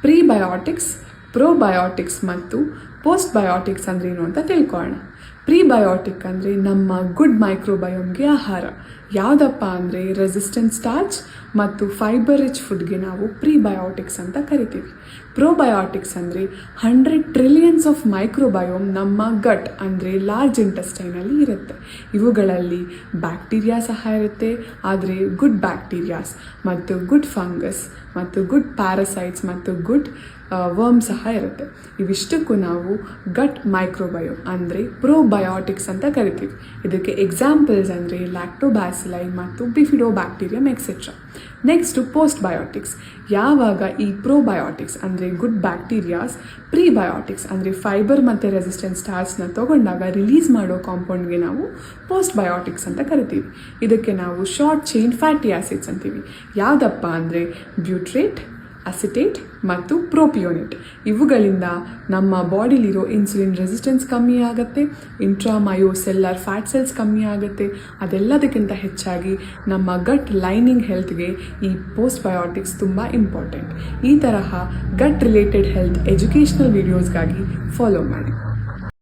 Prebiotics, probiotics ಮತ್ತು ಪೋಸ್ಟ್ಬಯೋಟಿಕ್ಸ್ ಅಂದರೆ ಏನು ಅಂತ ತಿಳ್ಕೊಳ್ಳೋಣ. ಪ್ರೀಬಯೋಟಿಕ್ ಅಂದರೆ ನಮ್ಮ ಗುಡ್ ಮೈಕ್ರೋಬಯೋಮ್ಗೆ ಆಹಾರ. ಯಾವುದಪ್ಪ ಅಂದರೆ ರೆಸಿಸ್ಟೆಂಟ್ ಸ್ಟಾರ್ಚ್ ಮತ್ತು ಫೈಬರ್ ರಿಚ್ ಫುಡ್ಗೆ ನಾವು ಪ್ರೀಬಯೋಟಿಕ್ಸ್ ಅಂತ ಕರಿತೀವಿ. ಪ್ರೋಬಯೋಟಿಕ್ಸ್ ಅಂದರೆ 100 ಟ್ರಿಲಿಯನ್ಸ್ ಆಫ್ ಮೈಕ್ರೋಬಯೋಮ್ ನಮ್ಮ ಗಟ್ ಅಂದರೆ ಲಾರ್ಜ್ ಇಂಟೆಸ್ಟೈನಲ್ಲಿ ಇರುತ್ತೆ. ಇವುಗಳಲ್ಲಿ ಬ್ಯಾಕ್ಟೀರಿಯಾ ಸಹ ಇರುತ್ತೆ, ಆದರೆ ಗುಡ್ ಬ್ಯಾಕ್ಟೀರಿಯಾಸ್ ಮತ್ತು ಗುಡ್ ಫಂಗಸ್ ಮತ್ತು ಗುಡ್ ಪ್ಯಾರಸೈಟ್ಸ್ ಮತ್ತು ಗುಡ್ ವರ್ಮ್ ಸಹ ಇರುತ್ತೆ. ಇವಿಷ್ಟಕ್ಕೂ ನಾವು ಗಟ್ ಮೈಕ್ರೋಬಯೋಮ್ ಅಂದರೆ ಪ್ರೋಬಯೋಟಿಕ್ಸ್ ಅಂತ ಕರಿತೀವಿ. ಇದಕ್ಕೆ ಎಕ್ಸಾಂಪಲ್ಸ್ ಅಂದರೆ ಲ್ಯಾಕ್ಟೋಬ್ಯಾಸಿಲೈ ಮತ್ತು ಬಿಫಿಡೋಬ್ಯಾಕ್ಟೀರಿಯಮ್ ಎಕ್ಸೆಟ್ರಾ. ನೆಕ್ಸ್ಟು ಪೋಸ್ಟ್ಬಯೋಟಿಕ್ಸ್. ಯಾವಾಗ ಈ ಪ್ರೋಬಯೋಟಿಕ್ಸ್ ಅಂದರೆ ಗುಡ್ ಬ್ಯಾಕ್ಟೀರಿಯಾಸ್ ಪ್ರೀಬಯೋಟಿಕ್ಸ್ ಅಂದರೆ ಫೈಬರ್ ಮತ್ತು ರೆಸಿಸ್ಟೆಂಟ್ ಸ್ಟಾರ್ಚ್ನ ತಗೊಂಡಾಗ ರಿಲೀಸ್ ಮಾಡೋ ಕಾಂಪೌಂಡ್ಗೆ ನಾವು ಪೋಸ್ಟ್ಬಯೋಟಿಕ್ಸ್ ಅಂತ ಕರಿತೀವಿ. ಇದಕ್ಕೆ ನಾವು ಶಾರ್ಟ್ ಚೈನ್ ಫ್ಯಾಟಿ ಆ್ಯಸಿಡ್ಸ್ ಅಂತೀವಿ. ಯಾವುದಪ್ಪ ಅಂದರೆ ಬ್ಯೂಟ್ರೇಟ್, ಅಸಿಟೇಟ್ ಮತ್ತು ಪ್ರೋಪಿಯೋನೇಟ್. ಇವುಗಳಿಂದ ನಮ್ಮ ಬಾಡಿಲಿರೋ ಇನ್ಸುಲಿನ್ ರೆಸಿಸ್ಟೆನ್ಸ್ ಕಮ್ಮಿ ಆಗುತ್ತೆ, ಇಂಟ್ರಾಮಯೋಸೆಲ್ಲರ್ ಫ್ಯಾಟ್ ಸೆಲ್ಸ್ ಕಮ್ಮಿ ಆಗುತ್ತೆ. ಅದೆಲ್ಲದಕ್ಕಿಂತ ಹೆಚ್ಚಾಗಿ ನಮ್ಮ ಗಟ್ ಲೈನಿಂಗ್ ಹೆಲ್ತ್ಗೆ ಈ ಪೋಸ್ಟ್ಬಯೋಟಿಕ್ಸ್ ತುಂಬ ಇಂಪಾರ್ಟೆಂಟ್. ಈ ತರಹ ಗಟ್ ರಿಲೇಟೆಡ್ ಹೆಲ್ತ್ ಎಜುಕೇಷನಲ್ ವೀಡಿಯೋಸ್ಗಾಗಿ ಫಾಲೋ ಮಾಡಿ.